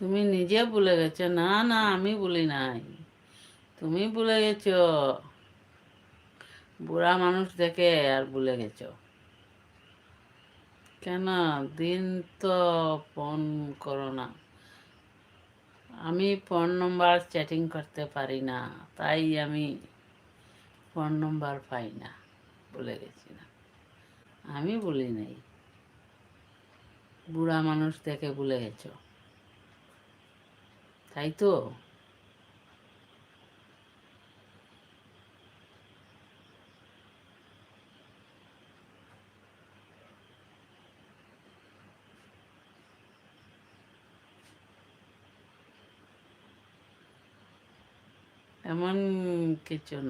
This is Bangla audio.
তুমি নিজে ভুলে গেছো। না না, আমি ভুলি নাই, তুমি ভুলে গেছো। বুড়া মানুষ দেখে আর ভুলে গেছো কেন? দিন তো ফোন করো না। আমি ফোন নম্বর চ্যাটিং করতে পারি না, তাই আমি ফোন নম্বর পাই না। ভুলে গেছি না, আমি ভুলি নাই। বুড়া মানুষ দেখে ভুলে গেছো, তাই তো। এমন কিছু